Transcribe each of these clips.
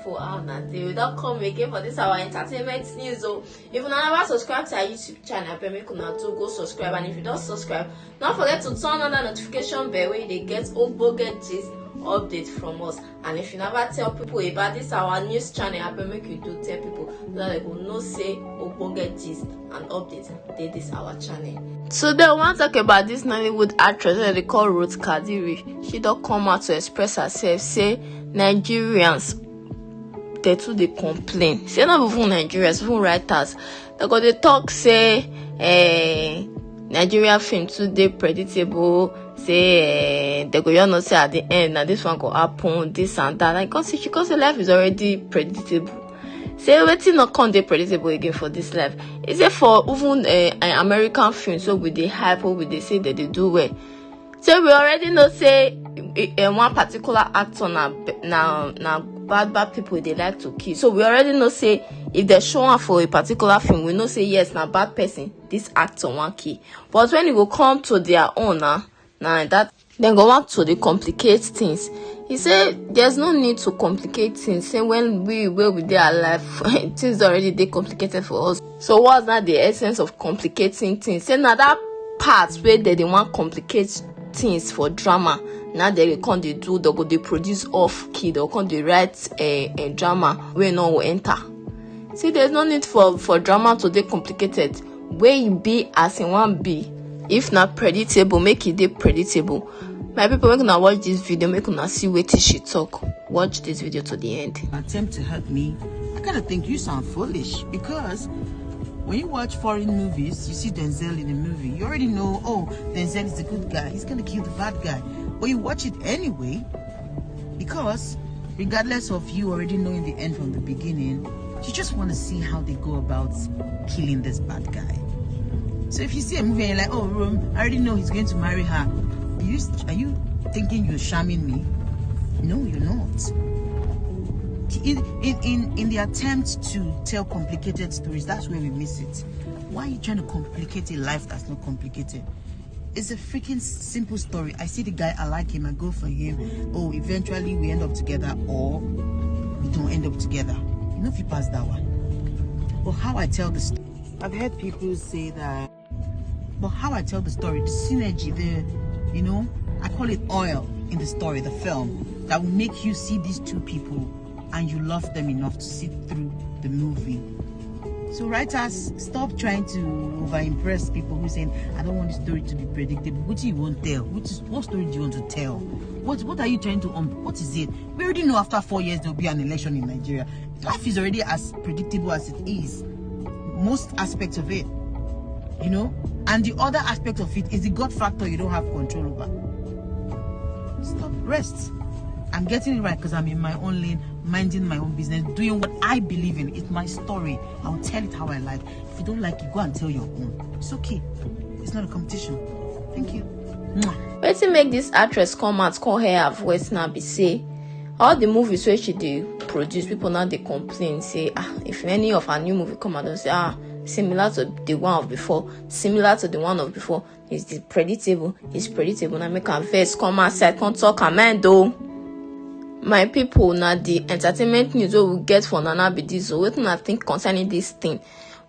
people out now. They will not come again for this our entertainment news. So if you never subscribe to our YouTube channel, make una do go subscribe. And if you don't subscribe, don't forget to turn on that notification bell where they get ogbonge gist update from us. And if you never tell people about this our news channel, make you do tell people so that they will know say ogbonge gist and update they this our channel. So they want to talk about this Nollywood actress that they call Ruth Kadiri. She don't come out to express herself, say Nigerians they too they complain. Say not even Nigerians, even writers. They go they talk say Nigerian film too they predictable. Say they go you know say at the end now this one go happen, this and that. Like she cause life is already predictable. Say waitin not come dey predictable again for this life. Is it for even an American film so with the hype or with they say that they do well. So we already know say one particular actor now bad people they like to kill. So we already know say if they show up for a particular film, we know say yes now bad person this actor one kill. But when it will come to their own now that then go back to the complicate things. He said there's no need to complicate things. Say when we their life, things already they complicated for us. So what's not the essence of complicating things? Say now that part where they want complicate things for drama. Now they can't they produce off key, they can't they write a drama where no will enter. See, there's no need for drama to be complicated. Where you be as in one be. If not predictable, make it predictable. My people, make una watch this video, make una see waytin she talk. Watch this video to the end. Attempt to hurt me. I kind of think you sound foolish because when you watch foreign movies, you see Denzel in a movie, you already know, oh, Denzel is a good guy, he's gonna kill the bad guy. But you watch it anyway because regardless of you already knowing the end from the beginning, you just want to see how they go about killing this bad guy. So if you see a movie and you're like, oh, I already know he's going to marry her, are you thinking you're shaming me? No, you're not. In the attempt to tell complicated stories, that's where we miss it. Why are you trying to complicate a life that's not complicated? It's a freaking simple story. I see the guy, I like him, I go for him. Oh, eventually we end up together or we don't end up together. You know if you pass that one. But how I tell the story, I've heard people say that, but how I tell the story, the synergy, I call it oil in the story, the film, that will make you see these two people and you love them enough to sit through the movie. So writers, stop trying to over-impress people who are saying, I don't want the story to be predictable. What do you want to tell? What story do you want to tell? What are you trying to, what is it? We already know after 4 years there will be an election in Nigeria. Life is already as predictable as it is. Most aspects of it, and the other aspect of it is the God factor you don't have control over. Stop, rest. I'm getting it right because I'm in my own lane, minding my own business, doing what I believe in. It's my story. I'll tell it how I like. If you don't like it, go and tell your own. It's okay. It's not a competition. Thank you. Let's make this actress come out, call her voice now be say all the movies where she do produce, people now they complain, say if any of her new movie come out, they say similar to the one of before, is predictable. Now make her face come outside, come talk comment though. My people, now the entertainment news we will get for Nana be this. So what do I think concerning this thing?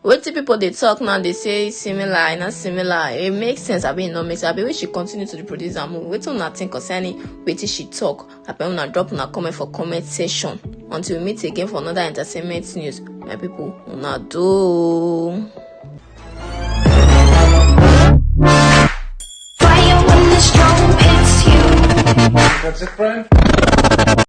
What people they talk now, they say similar, not similar. It makes sense. I mean, no makes sense. I mean, she continue to produce a movie. What do I think concerning what she talk? I mean, I drop a comment for comment section. Until we meet again for another entertainment news. My people, una do. Fire when the storm hits you. That's it, friend.